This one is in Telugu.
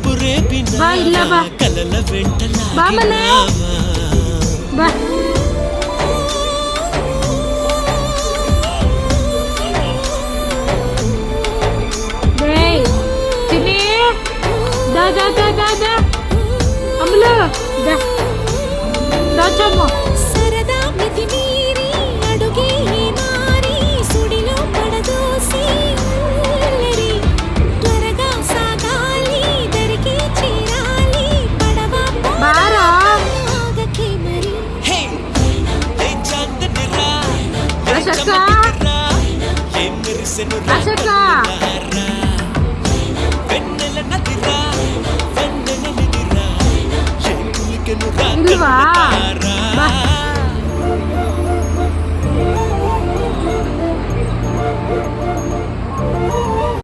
బా ಇಲ್ಲ బా బా మనే బా చిన్ని దా దా దా దా దా అమ్ములు దా దా చమ్మ సరదా మితి మీరి అడుగే మారి సుడిలో పడదోసి త్వరగా సాగాలి దరికి చేరాలి పడవ బారా ఆగకే మరి అశక అశక ఇల్వా